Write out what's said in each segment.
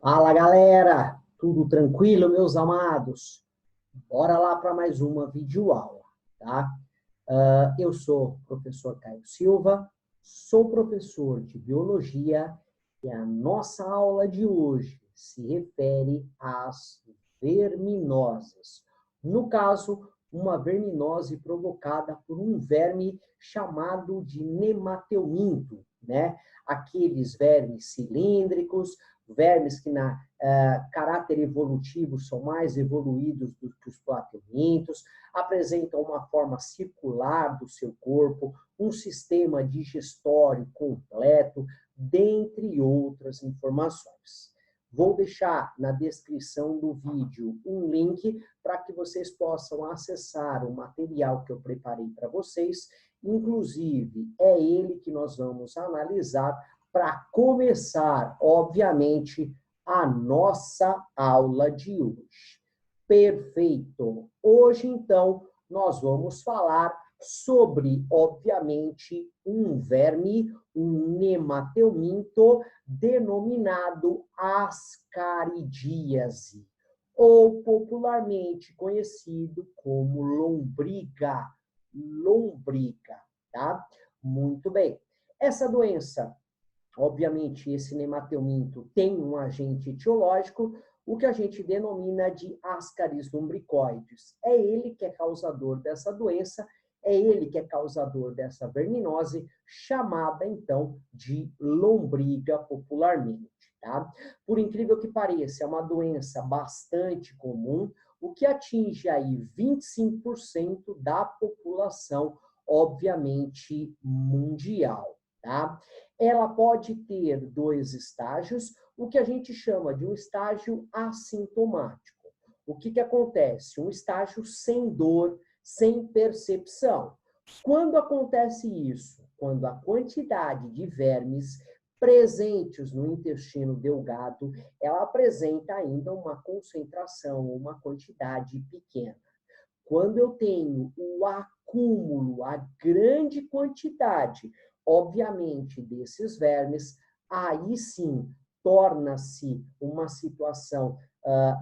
Fala, galera! Tudo tranquilo, meus amados? Bora lá para mais uma videoaula, tá? Eu sou o professor Caio Silva, sou professor de Biologia e a nossa aula de hoje se refere às verminosas. No caso, uma verminose provocada por um verme chamado de nemateuminto, né? Aqueles vermes cilíndricos, vermes que na caráter evolutivo são mais evoluídos do que os plateumintos, apresentam uma forma circular do seu corpo, um sistema digestório completo, dentre outras informações. Vou deixar na descrição do vídeo um link para que vocês possam acessar o material que eu preparei para vocês. Inclusive, é ele que nós vamos analisar para começar, obviamente, a nossa aula de hoje. Perfeito! Hoje, então, nós vamos falar sobre, obviamente, um verme, um nemateuminto, denominado ascaridíase, ou popularmente conhecido como lombriga. Lombriga, tá? Muito bem. Essa doença, obviamente, esse nemateuminto tem um agente etiológico, o que a gente denomina de Ascaris lumbricoides. É ele que é causador dessa doença, é ele que é causador dessa verminose, chamada, então, de lombriga popularmente. Tá? Por incrível que pareça, é uma doença bastante comum, o que atinge aí 25% da população, obviamente, mundial. Tá? Ela pode ter dois estágios, o que a gente chama de um estágio assintomático. O que acontece? Um estágio sem dor, sem percepção. Quando acontece isso? Quando a quantidade de vermes presentes no intestino delgado, ela apresenta ainda uma concentração, uma quantidade pequena. Quando eu tenho o acúmulo, a grande quantidade, obviamente, desses vermes, aí sim torna-se uma situação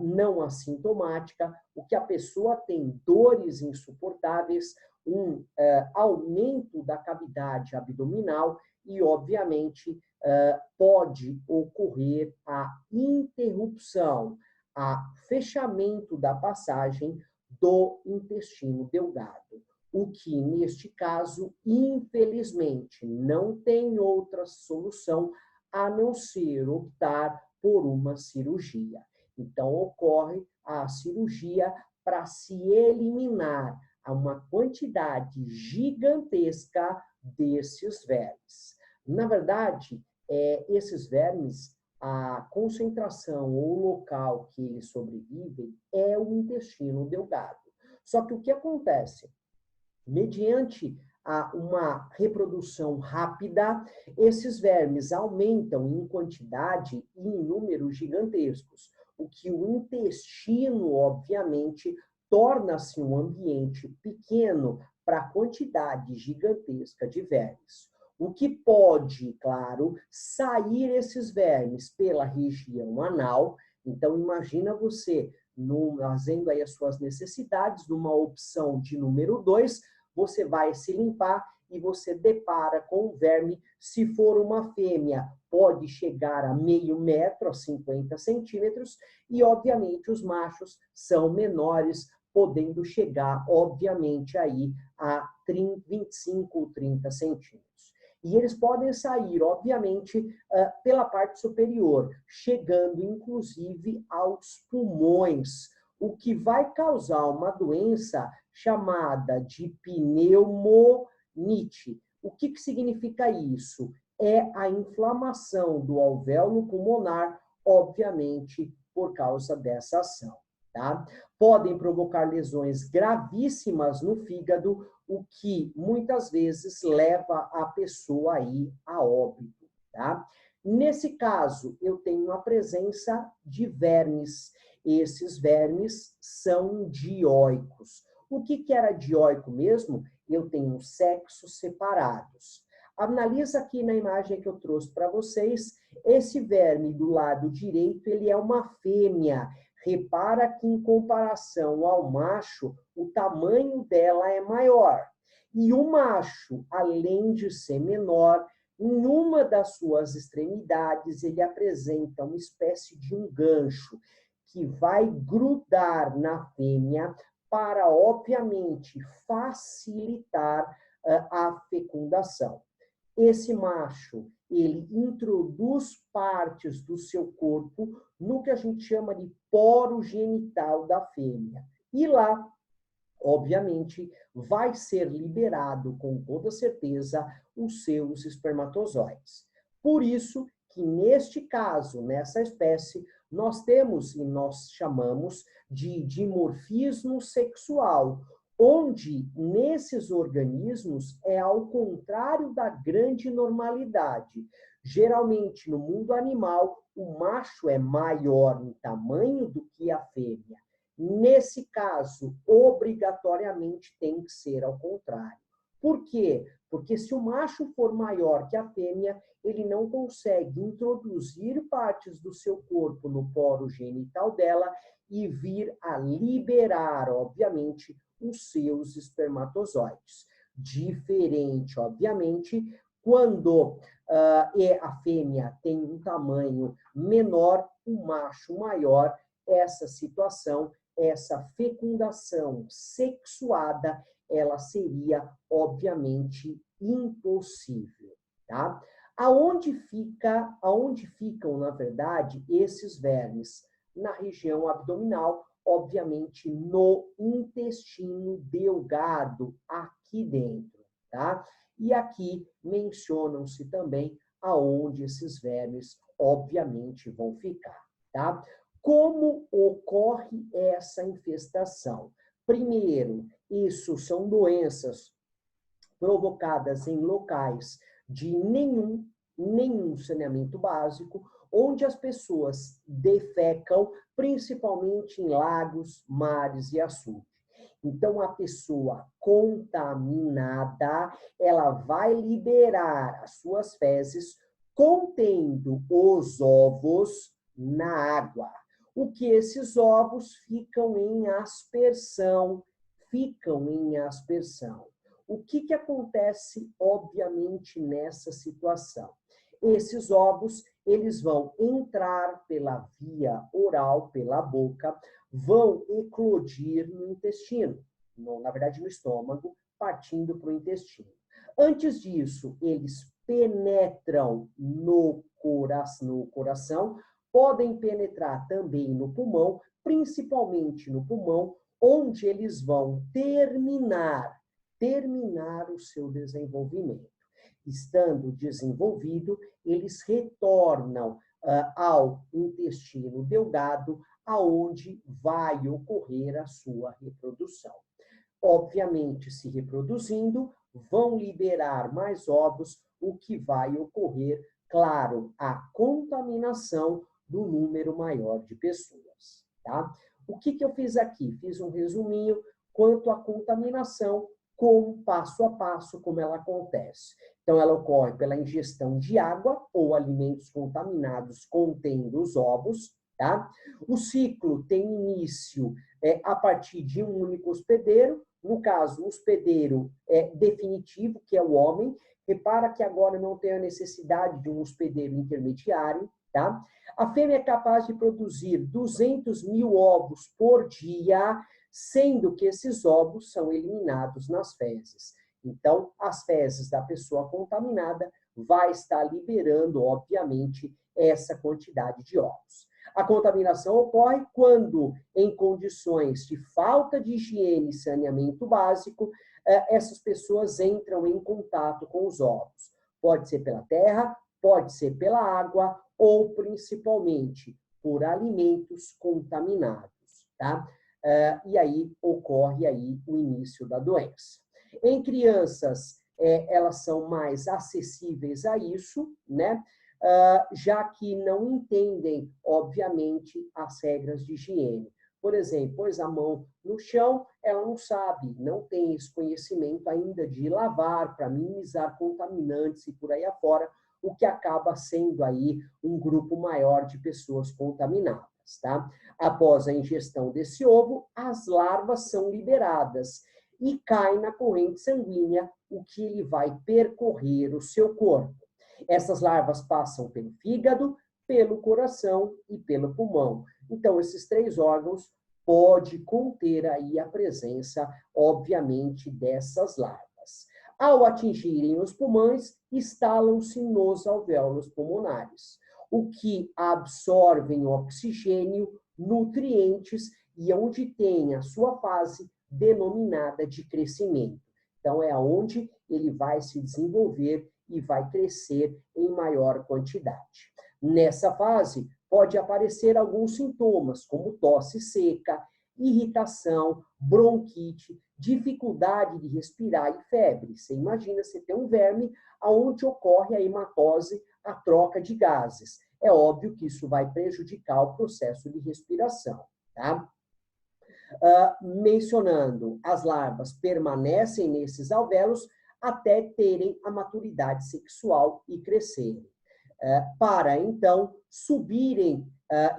não assintomática, o que a pessoa tem dores insuportáveis, um aumento da cavidade abdominal e, obviamente, pode ocorrer a interrupção, a fechamento da passagem do intestino delgado, o que, neste caso, infelizmente, não tem outra solução a não ser optar por uma cirurgia. Então, ocorre a cirurgia para se eliminar uma quantidade gigantesca desses vermes. Na verdade, esses vermes, a concentração ou local que eles sobrevivem é o intestino delgado. Só que o que acontece? Mediante uma reprodução rápida, esses vermes aumentam em quantidade e em números gigantescos, o que o intestino, obviamente, torna-se um ambiente pequeno para a quantidade gigantesca de vermes. O que pode, claro, sair esses vermes pela região anal. Então, imagina você fazendo aí as suas necessidades, numa opção de número 2, você vai se limpar e você depara com o verme. Se for uma fêmea, pode chegar a meio metro, a 50 centímetros, e obviamente os machos são menores, podendo chegar, obviamente, aí a 25 ou 30 centímetros. E eles podem sair, obviamente, pela parte superior, chegando inclusive aos pulmões, o que vai causar uma doença chamada de pneumonite. O que significa isso? É a inflamação do alvéolo pulmonar, obviamente, por causa dessa ação. Tá? Podem provocar lesões gravíssimas no fígado, o que muitas vezes leva a pessoa aí a óbito. Tá? Nesse caso, eu tenho a presença de vermes. Esses vermes são dioicos. O que era dioico mesmo? Eu tenho sexos separados. Analisa aqui na imagem que eu trouxe para vocês, Esse verme do lado direito, ele é uma fêmea. Repara que, em comparação ao macho, o tamanho dela é maior. E o macho, além de ser menor, em uma das suas extremidades, ele apresenta uma espécie de um gancho que vai grudar na fêmea para, obviamente, facilitar a fecundação. Esse macho, ele introduz partes do seu corpo no que a gente chama de poro genital da fêmea. E lá, obviamente, vai ser liberado, com toda certeza, os seus espermatozoides. Por isso que, neste caso, nessa espécie, nós temos, e nós chamamos de dimorfismo sexual, onde, nesses organismos, é ao contrário da grande normalidade. Geralmente, no mundo animal, o macho é maior em tamanho do que a fêmea. Nesse caso, obrigatoriamente tem que ser ao contrário. Por quê? Porque se o macho for maior que a fêmea, ele não consegue introduzir partes do seu corpo no poro genital dela e vir a liberar, obviamente, os seus espermatozoides. Diferente, obviamente, quando a fêmea tem um tamanho menor, o macho maior, essa situação, essa fecundação sexuada, ela seria, obviamente, impossível, tá? Aonde ficam, na verdade, esses vermes? Na região abdominal, obviamente, no intestino delgado, aqui dentro, tá? E aqui mencionam-se também aonde esses vermes, obviamente, vão ficar, tá? Como ocorre essa infestação? Primeiro, isso são doenças provocadas em locais de nenhum saneamento básico, onde as pessoas defecam, principalmente em lagos, mares e açudes. Então, a pessoa contaminada, ela vai liberar as suas fezes contendo os ovos na água. O que esses ovos ficam em aspersão, O que acontece, obviamente, nessa situação? Esses ovos, eles vão entrar pela via oral, pela boca, vão eclodir no intestino, na verdade no estômago, partindo para o intestino. Antes disso, eles penetram no coração, podem penetrar também no pulmão, principalmente no pulmão, onde eles vão terminar o seu desenvolvimento. Estando desenvolvido, eles retornam ao intestino delgado, aonde vai ocorrer a sua reprodução. Obviamente, se reproduzindo, vão liberar mais ovos, o que vai ocorrer, claro, a contaminação do número maior de pessoas, tá? O que eu fiz aqui? Fiz um resuminho quanto à contaminação, com passo a passo como ela acontece. Então, ela ocorre pela ingestão de água ou alimentos contaminados contendo os ovos, tá? O ciclo tem início a partir de um único hospedeiro, no caso, o hospedeiro definitivo, que é o homem. Repara que agora não tem a necessidade de um hospedeiro intermediário, tá? A fêmea é capaz de produzir 200 mil ovos por dia, sendo que esses ovos são eliminados nas fezes. Então, as fezes da pessoa contaminada vai estar liberando, obviamente, essa quantidade de ovos. A contaminação ocorre quando, em condições de falta de higiene e saneamento básico, essas pessoas entram em contato com os ovos. Pode ser pela terra, pode ser pela água ou, principalmente, por alimentos contaminados, tá? E aí ocorre aí o início da doença. Em crianças, elas são mais acessíveis a isso, né? Já que não entendem, obviamente, as regras de higiene. Por exemplo, pôs a mão no chão, ela não sabe, não tem esse conhecimento ainda de lavar para minimizar contaminantes e por aí afora, o que acaba sendo aí um grupo maior de pessoas contaminadas, tá? Após a ingestão desse ovo, as larvas são liberadas e caem na corrente sanguínea, o que ele vai percorrer o seu corpo. Essas larvas passam pelo fígado, pelo coração e pelo pulmão. Então, esses 3 órgãos pode conter aí a presença, obviamente, dessas larvas. Ao atingirem os pulmões, instalam-se nos alvéolos pulmonares, o que absorvem oxigênio, nutrientes e onde tem a sua fase denominada de crescimento. Então, é onde ele vai se desenvolver e vai crescer em maior quantidade. Nessa fase, pode aparecer alguns sintomas, como tosse seca, irritação, bronquite, dificuldade de respirar e febre. Você imagina você ter um verme onde ocorre a hematose, a troca de gases. É óbvio que isso vai prejudicar o processo de respiração, tá? Mencionando, as larvas permanecem nesses alvéolos até terem a maturidade sexual e crescerem, para então subirem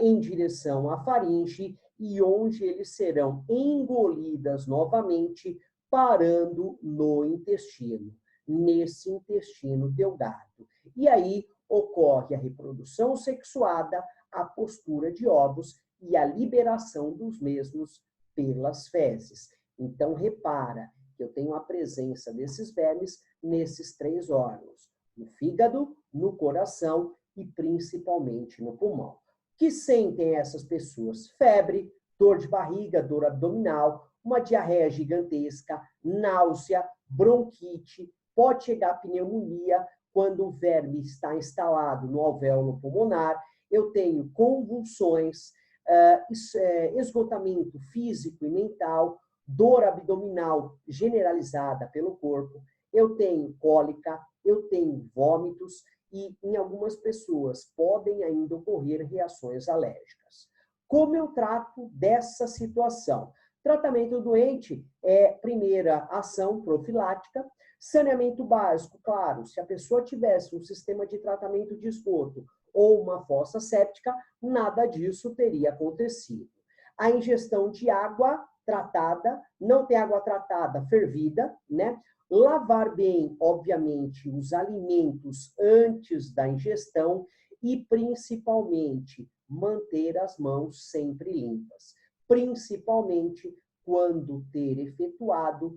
em direção à faringe e onde eles serão engolidas novamente, parando no intestino, nesse intestino delgado. E aí ocorre a reprodução sexuada, a postura de ovos e a liberação dos mesmos pelas fezes. Então, repara que eu tenho a presença desses vermes nesses 3 órgãos, no fígado, no coração e principalmente no pulmão. O que sentem essas pessoas? Febre, dor de barriga, dor abdominal, uma diarreia gigantesca, náusea, bronquite, pode chegar a pneumonia quando o verme está instalado no alvéolo pulmonar. Eu tenho convulsões, esgotamento físico e mental, dor abdominal generalizada pelo corpo, eu tenho cólica, eu tenho vômitos e em algumas pessoas podem ainda ocorrer reações alérgicas. Como eu trato dessa situação? Tratamento doente é primeira ação profilática, saneamento básico, claro, se a pessoa tivesse um sistema de tratamento de esgoto ou uma fossa séptica, nada disso teria acontecido. A ingestão de água tratada, não tem água tratada fervida, né? Lavar bem, obviamente, os alimentos antes da ingestão e, principalmente, manter as mãos sempre limpas, principalmente quando ter efetuado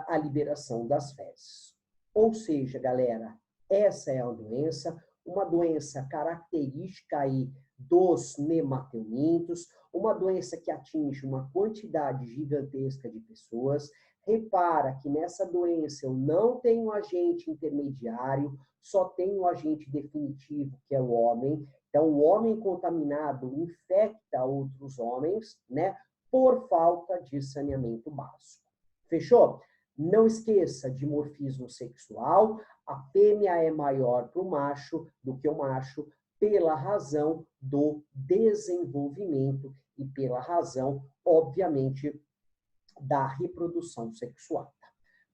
a liberação das fezes. Ou seja, galera, essa é uma doença característica aí dos nematelmintos, uma doença que atinge uma quantidade gigantesca de pessoas. Repara que nessa doença eu não tenho agente intermediário, só tenho o agente definitivo, que é o homem. Então, o homem contaminado infecta outros homens, né, por falta de saneamento básico. Fechou? Não esqueça de dimorfismo sexual, a fêmea é maior para o macho do que o macho, pela razão do desenvolvimento e pela razão, obviamente, da reprodução sexual.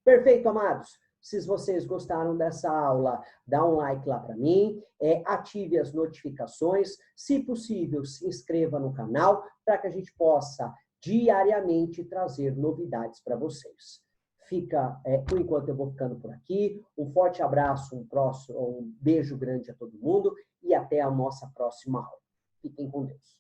Perfeito, amados? Se vocês gostaram dessa aula, dá um like lá para mim, ative as notificações, se possível, se inscreva no canal para que a gente possa diariamente trazer novidades para vocês. Por enquanto eu vou ficando por aqui. Um forte abraço, um beijo grande a todo mundo e até a nossa próxima aula. Fiquem com Deus.